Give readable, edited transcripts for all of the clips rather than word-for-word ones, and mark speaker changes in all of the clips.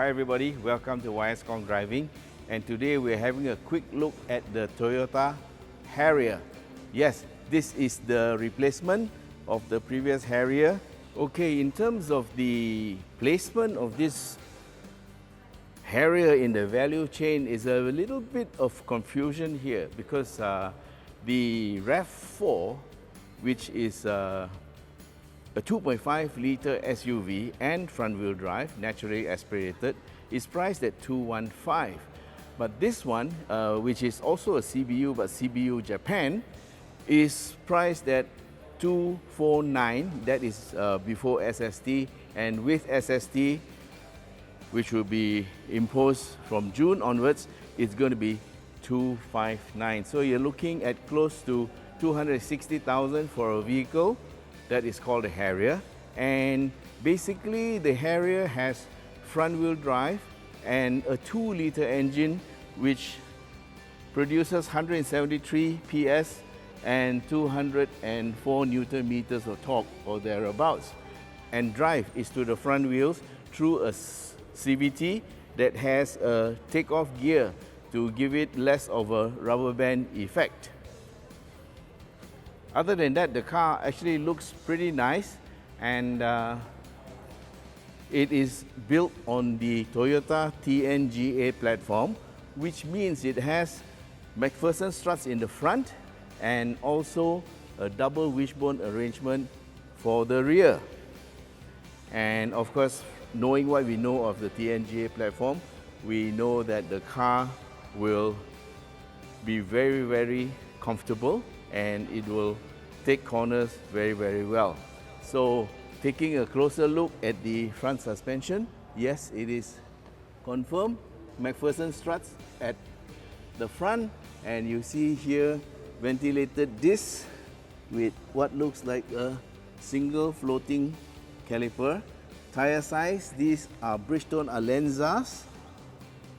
Speaker 1: Hi everybody, welcome to Khong Driving, and today we're having a quick look at the Toyota Harrier. Yes, this is the replacement of the previous Harrier. Okay, in terms of the placement of this Harrier in the value chain is a little bit of confusion here because the RAV4, which is a 2.5 litre SUV and front-wheel drive, naturally aspirated, is priced at $215. But this one, which is also a CBU but CBU Japan, is priced at $249. That is before SST, and with SST, which will be imposed from June onwards, it's going to be $259. So you're looking at close to $260,000 for a vehicle that is called a Harrier. And basically the Harrier has front-wheel drive and a 2-litre engine which produces 173 PS and 204 Newton meters of torque or thereabouts. And drive is to the front wheels through a CVT that has a takeoff gear to give it less of a rubber band effect. Other than that, the car actually looks pretty nice, and it is built on the Toyota TNGA platform, which means it has McPherson struts in the front and also a double wishbone arrangement for the rear. And of course, knowing what we know of the TNGA platform, we know that the car will be very, very comfortable and it will take corners very, very well. So taking a closer look at the front suspension, yes, it is confirmed McPherson struts at the front, and you see here ventilated discs with what looks like a single floating caliper. Tire size, these are Bridgestone Alenzas.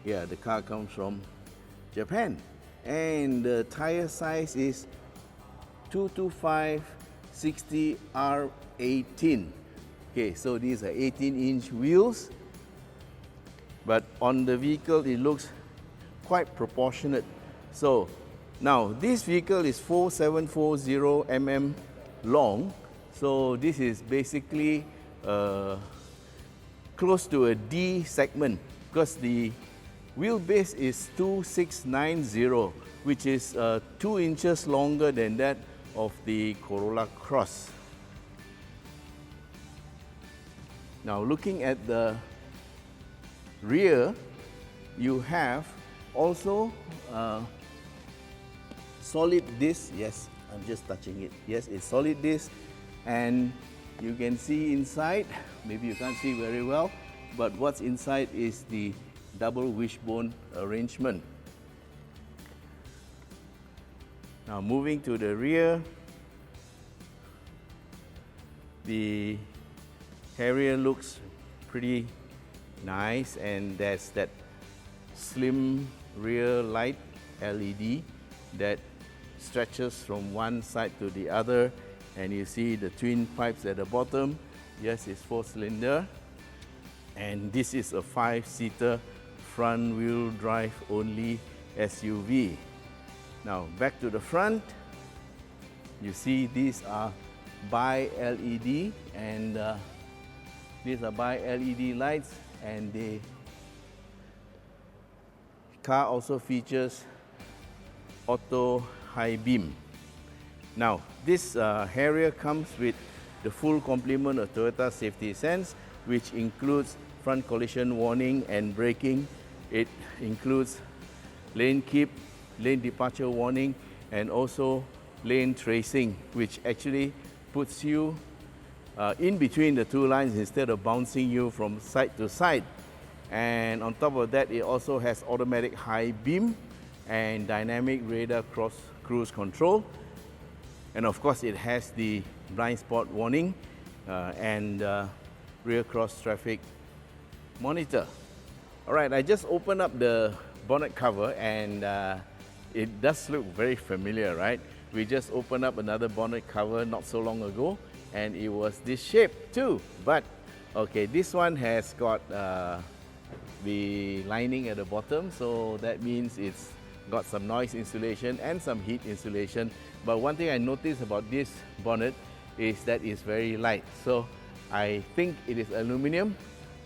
Speaker 1: Yeah, the car comes from Japan, and the tire size is 225/60 R18. Okay, so these are 18-inch wheels, but on the vehicle it looks quite proportionate. So now this vehicle is 4740 mm long, so this is basically close to a D segment because the wheelbase is 2690, which is 2 inches longer than that of the Corolla Cross. Now looking at the rear, you have also solid disc. Yes, I'm just touching it. Yes, it's solid disc, and you can see inside, maybe you can't see very well, but what's inside is the double wishbone arrangement. Now moving to the rear, the Harrier looks pretty nice, and there's that slim rear light LED that stretches from one side to the other, and you see the twin pipes at the bottom. Yes, it's 4-cylinder, and this is a 5-seater front-wheel drive only SUV. Now back to the front, you see these are bi-LED, and these are bi-LED lights, and the car also features auto high beam. Now this Harrier comes with the full complement of Toyota Safety Sense, which includes front collision warning and braking. It includes lane keep, lane departure warning, and also lane tracing, which actually puts you in between the two lines instead of bouncing you from side to side. And on top of that, it also has automatic high beam and dynamic radar cruise control. And of course, it has the blind spot warning and rear cross traffic monitor. All right, I just opened up the bonnet cover, and it does look very familiar, right? We just opened up another bonnet cover not so long ago, and it was this shape too. But okay, this one has got the lining at the bottom, so that means it's got some noise insulation and some heat insulation. But one thing I noticed about this bonnet is that it's very light. So I think it is aluminum.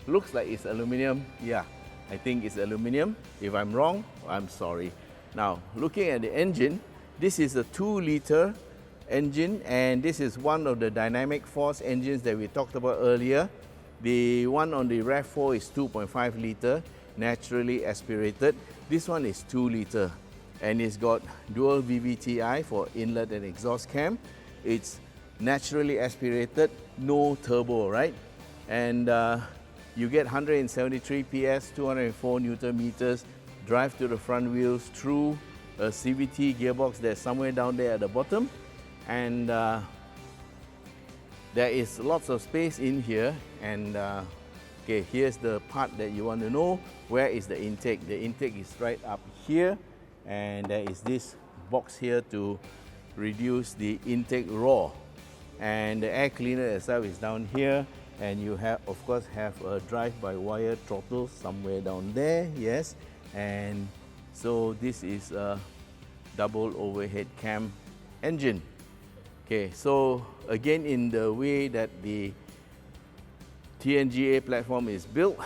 Speaker 1: Looks like it's aluminum. Yeah, I think it's aluminum. If I'm wrong, I'm sorry. Now, looking at the engine, this is a 2-liter engine, and this is one of the dynamic force engines that we talked about earlier. The one on the RAV4 is 2.5 liter, naturally aspirated. This one is 2 liter, and it's got dual VVTi for inlet and exhaust cam. It's naturally aspirated, no turbo, right? And you get 173 PS, 204 Newton meters, drive to the front wheels through a CVT gearbox that's somewhere down there at the bottom. And there is lots of space in here, and okay, here's the part that you want to know. Where is the intake? The intake is right up here, and there is this box here to reduce the intake roar. And the air cleaner itself is down here, and you have, of course, have a drive-by-wire throttle somewhere down there, yes. And so this is a double overhead cam engine. Okay, so again, in the way that the TNGA platform is built,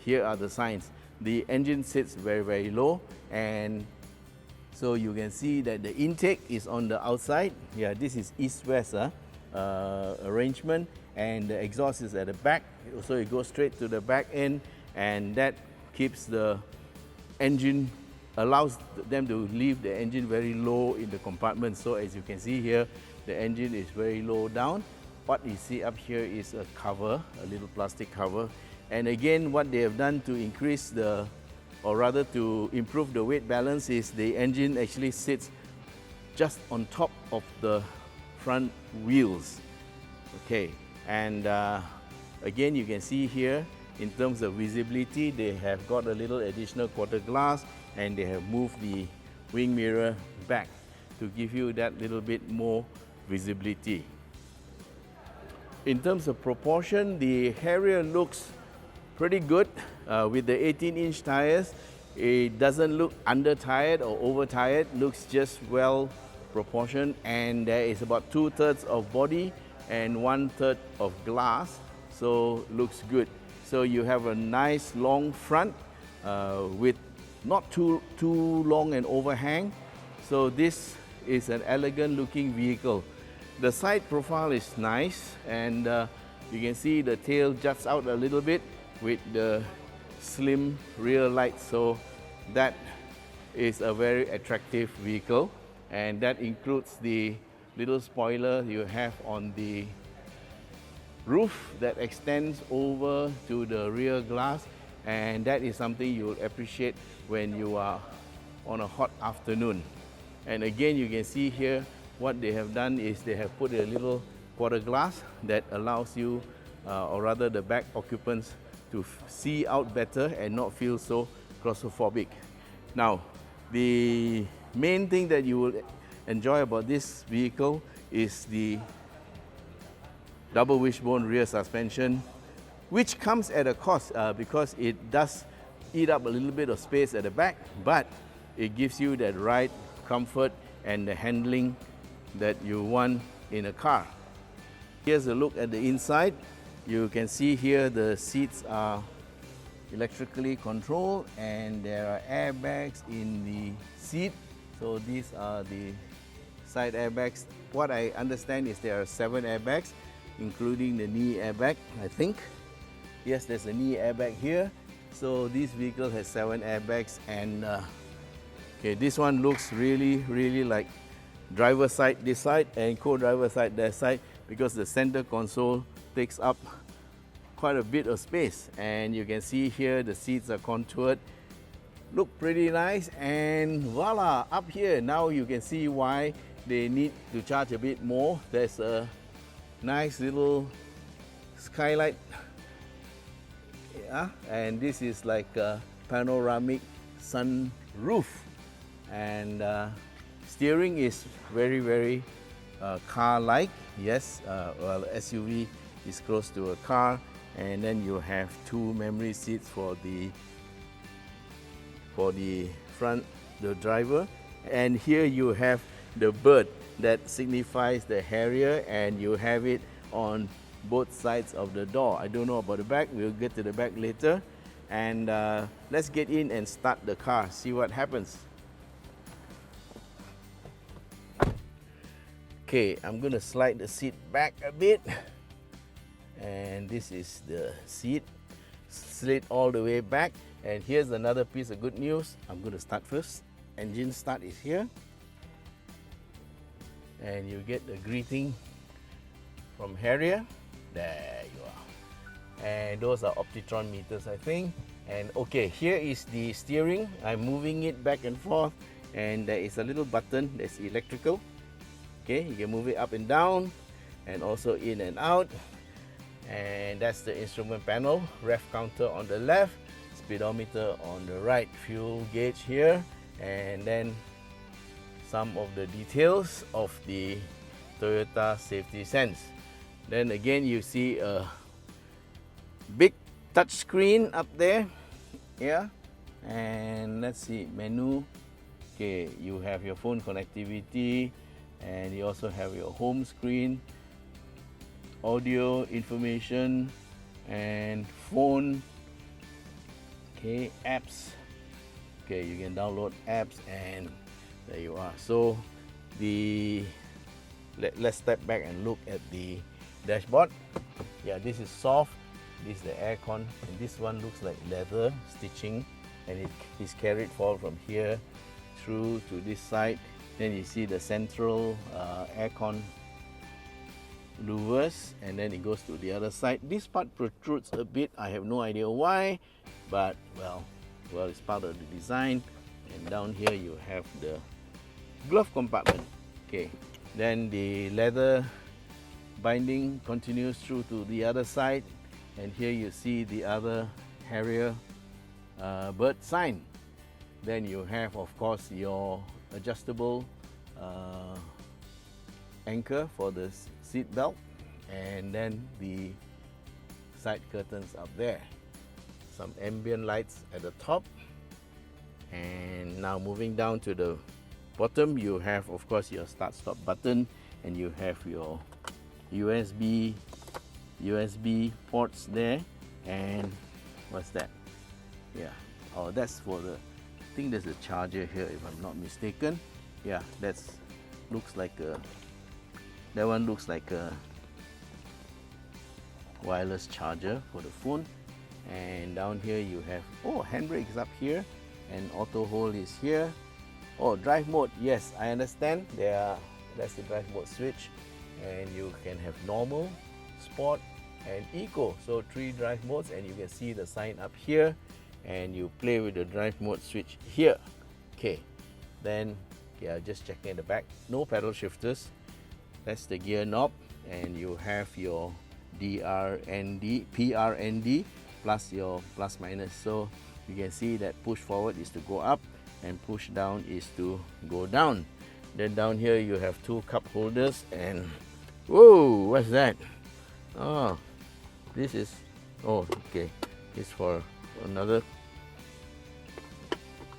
Speaker 1: here are the signs. The engine sits very, very low, and so you can see that the intake is on the outside. Yeah, this is east-west arrangement, and the exhaust is at the back, so it goes straight to the back end, and that keeps the engine, allows them to leave the engine very low in the compartment. So as you can see here, the engine is very low down. What you see up here is a cover, a little plastic cover. And again, what they have done to increase the, or rather to improve the weight balance, is the engine actually sits just on top of the front wheels. Okay, and again, you can see here, in terms of visibility, they have got a little additional quarter glass, and they have moved the wing mirror back to give you that little bit more visibility. In terms of proportion, the Harrier looks pretty good with the 18-inch tires. It doesn't look under-tired or over-tired, looks just well proportioned, and there is about 2/3 of body and 1/3 of glass, so looks good. So you have a nice long front with not too long an overhang. So this is an elegant looking vehicle. The side profile is nice, and you can see the tail juts out a little bit with the slim rear lights, so that is a very attractive vehicle. And that includes the little spoiler you have on the roof that extends over to the rear glass, and that is something you'll appreciate when you are on a hot afternoon. And again, you can see here what they have done is they have put a little quarter glass that allows you, or rather the back occupants, to see out better and not feel so claustrophobic. Now, the main thing that you will enjoy about this vehicle is the double wishbone rear suspension, which comes at a cost because it does eat up a little bit of space at the back, but it gives you that ride comfort and the handling that you want in a car. Here's a look at the inside. You can see here the seats are electrically controlled, and there are airbags in the seat. So these are the side airbags. What I understand is there are 7 airbags, including the knee airbag, I think. Yes, there's a knee airbag here. So this vehicle has 7 airbags, and okay, this one looks really like driver side this side and co-driver side that side, because the center console takes up quite a bit of space. And you can see here the seats are contoured, look pretty nice, and voila, up here now you can see why they need to charge a bit more. There's a nice little skylight, yeah, and this is like a panoramic sunroof, and steering is very car-like. Yes, well, SUV is close to a car, and then you have 2 memory seats for the for the front, the driver. And here you have the bird that signifies the Harrier, and you have it on both sides of the door. I don't know about the back, we'll get to the back later. And let's get in and start the car, see what happens. Okay, I'm gonna slide the seat back a bit. And this is the seat, slid all the way back. And here's another piece of good news. I'm gonna start first. Engine start is here. And you get the greeting from Harrier. There you are. And those are Optitron meters, I think. And okay, here is the steering. I'm moving it back and forth, and there is a little button that's electrical. Okay, you can move it up and down, and also in and out. And that's the instrument panel. Ref counter on the left, speedometer on the right, fuel gauge here, and then some of the details of the Toyota safety sense. Then again, you see a big touch screen up there. Yeah, and let's see, menu. Okay, you have your phone connectivity, and you also have your home screen, audio information, and phone. Okay, apps. Okay, you can download apps, and there you are. So let's step back and look at the dashboard. Yeah, this is soft. This is the aircon, and this one looks like leather stitching, and it is carried forward from here through to this side. Then you see the central aircon louvers, and then it goes to the other side. This part protrudes a bit. I have no idea why, but well, it's part of the design. And down here you have the glove compartment. Okay, then the leather binding continues through to the other side, and here you see the other Harrier bird sign. Then you have, of course, your adjustable anchor for the seat belt, and then the side curtains up there. Some ambient lights at the top. And now moving down to the bottom, you have, of course, your start-stop button, and you have your USB ports there. And what's that? Yeah, oh, that's for the, I think there's a charger here, if I'm not mistaken. Yeah, that one looks like a wireless charger for the phone. And down here you have, oh, handbrake is up here, and auto hold is here. Oh, drive mode, yes, I understand. That's the drive mode switch, and you can have normal, sport, and eco. So 3 drive modes, and you can see the sign up here, and you play with the drive mode switch here. Okay, then yeah, just checking at the back, no pedal shifters. That's the gear knob, and you have your PRND plus your plus minus. So you can see that push forward is to go up, and push down is to go down. Then down here you have 2 cup holders, and whoa, what's that? Oh, this is, oh, okay, it's for another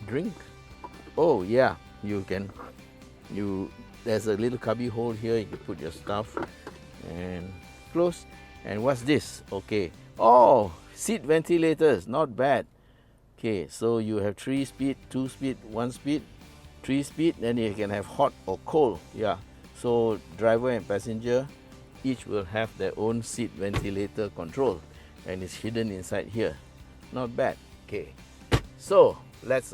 Speaker 1: drink. Oh yeah, there's a little cubby hole here, you can put your stuff, and close. And what's this? Okay, oh, seat ventilators, not bad. Okay, so you have 3 speed, 2 speed, 1 speed, 3 speed, then you can have hot or cold. Yeah, so driver and passenger each will have their own seat ventilator control, and it's hidden inside here. Not bad. Okay, so let's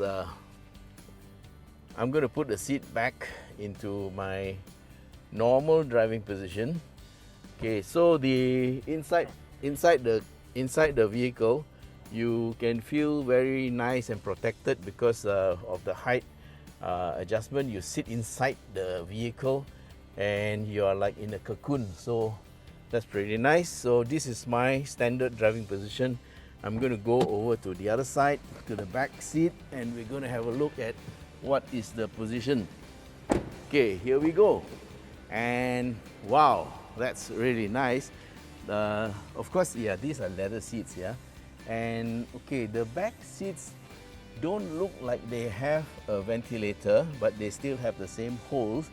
Speaker 1: I'm going to put the seat back into my normal driving position. Okay, so the inside the vehicle, you can feel very nice and protected because of the height adjustment. You sit inside the vehicle and you are like in a cocoon, so that's pretty nice. So this is my standard driving position. I'm going to go over to the other side, to the back seat, and we're going to have a look at what is the position. Okay, here we go. And wow, that's really nice. Of course, yeah, these are leather seats, yeah. And okay, the back seats don't look like they have a ventilator, but they still have the same holes.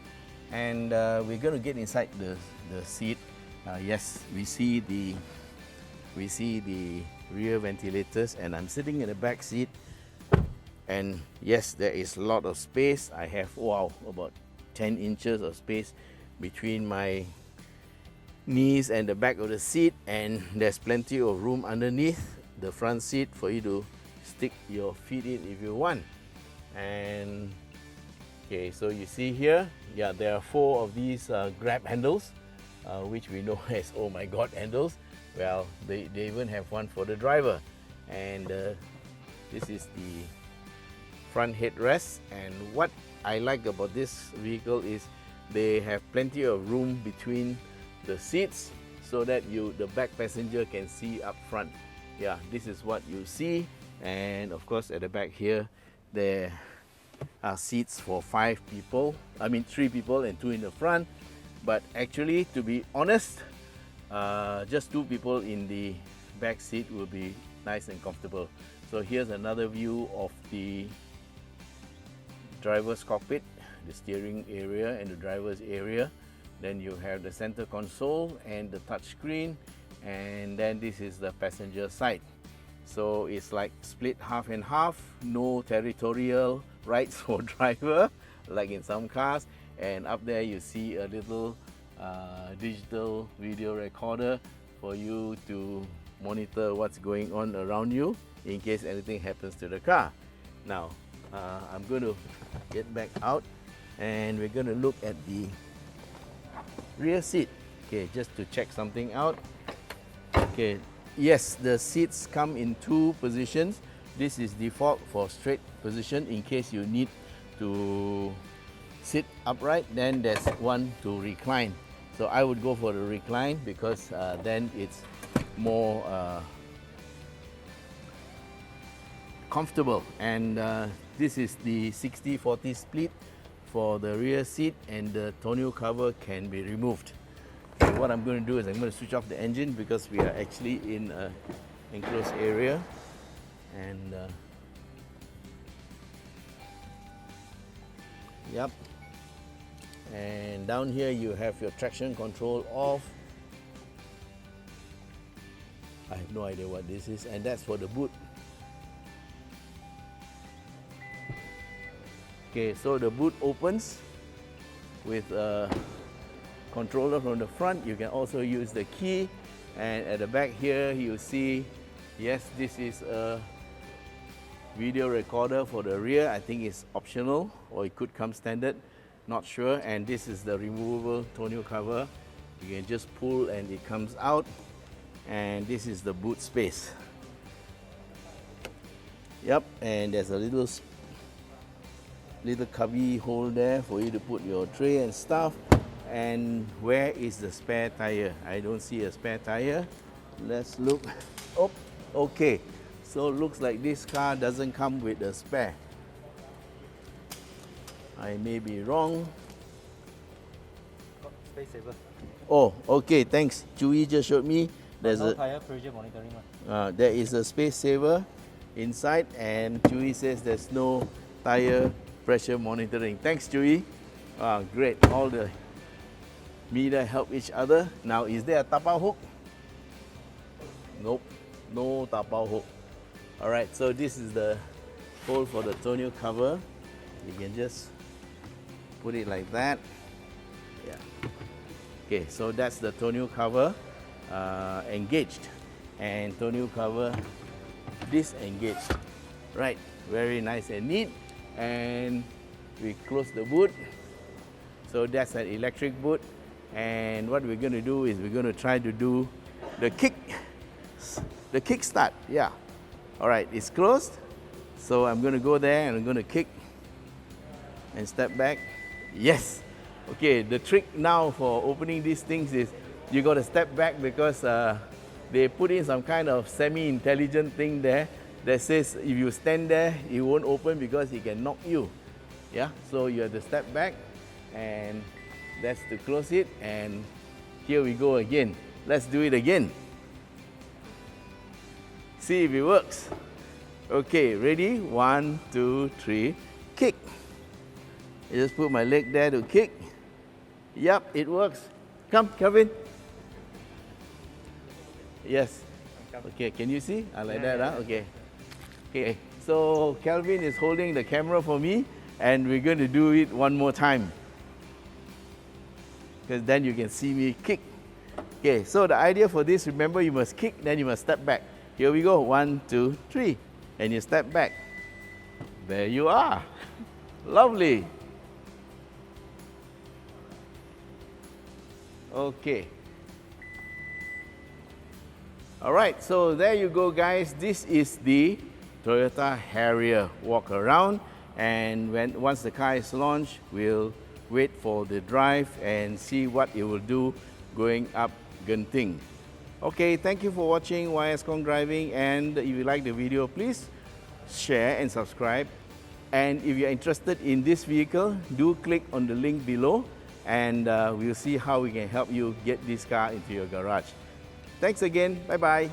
Speaker 1: And we're going to get inside the seat. Yes, we see the rear ventilators, and I'm sitting in the back seat. And yes, there is a lot of space. I have, wow, about 10 inches of space between my knees and the back of the seat, and there's plenty of room underneath the front seat for you to stick your feet in if you want. And okay, so you see here, yeah, there are 4 of these grab handles, which we know as oh my god handles. Well, they even have one for the driver. And this is the front headrest. And what I like about this vehicle is they have plenty of room between the seats so that the back passenger can see up front. Yeah, this is what you see. And of course at the back here there are seats for 5 people. I mean 3 people and 2 in the front. But actually, to be honest, just 2 people in the back seat will be nice and comfortable. So here's another view of the driver's cockpit, the steering area and the driver's area. Then you have the center console and the touch screen, and then this is the passenger side. So it's like split half and half, no territorial rights for driver like in some cars. And up there you see a little digital video recorder for you to monitor what's going on around you in case anything happens to the car. Now I'm going to get back out and we're going to look at the rear seat, okay, just to check something out. Okay, yes, the seats come in 2 positions. This is default for straight position. In case you need to sit upright, then there's one to recline. So I would go for the recline because then it's more comfortable. And this is the 60-40 split for the rear seat, and the tonneau cover can be removed. Okay, what I'm going to do is I'm going to switch off the engine because we are actually in an enclosed area. And yep. And down here you have your traction control off. I have no idea what this is, and that's for the boot. Okay, so the boot opens with a controller from the front. You can also use the key, and at the back here you see, yes, this is a video recorder for the rear. I think it's optional or it could come standard, not sure. And this is the removable tonneau cover. You can just pull and it comes out. And this is the boot space. Yep, and there's a little cubby hole there for you to put your tray and stuff. And where is the spare tire? I don't see a spare tire. Let's look. Oh, okay. So it looks like this car doesn't come with a spare. I may be wrong.
Speaker 2: Space saver.
Speaker 1: Oh, okay, thanks. Chewy just showed me. There's
Speaker 2: no tire pressure monitoring.
Speaker 1: There is a space saver inside, and Chewy says there's no tire pressure monitoring. Thanks, Chewy. Great. All the meter help each other. Now, is there a tapao hook? Nope, no tapao hook. All right, so this is the hole for the tonneau cover. You can just put it like that. Yeah. Okay, so that's the tonneau cover engaged, and tonneau cover disengaged. Right, very nice and neat. And we close the boot. So that's an electric boot. And what we're going to do is we're going to try to do the kick start. Yeah. All right, it's closed. So I'm going to go there and I'm going to kick and step back. Yes. Okay, the trick now for opening these things is you got to step back because they put in some kind of semi-intelligent thing there that says if you stand there, it won't open because it can knock you. Yeah, so you have to step back, and that's to close it. And here we go again. Let's do it again. See if it works. Okay, ready? 1, 2, 3, kick. I just put my leg there to kick. Yep, it works. Come, Kevin. Yes. Okay, can you see? I like that, huh? Okay. Okay, so Kelvin is holding the camera for me and we're going to do it one more time. Because then you can see me kick. Okay, so the idea for this, remember you must kick, then you must step back. Here we go, 1, 2, 3. And you step back. There you are. Lovely. Okay. All right, so there you go, guys. This is the Toyota Harrier Walkaround. And once the car is launched, we'll wait for the drive and see what it will do going up Genting. Okay, thank you for watching YS Khong Driving, and if you like the video, please share and subscribe. And if you're interested in this vehicle, do click on the link below and we'll see how we can help you get this car into your garage. Thanks again, bye-bye.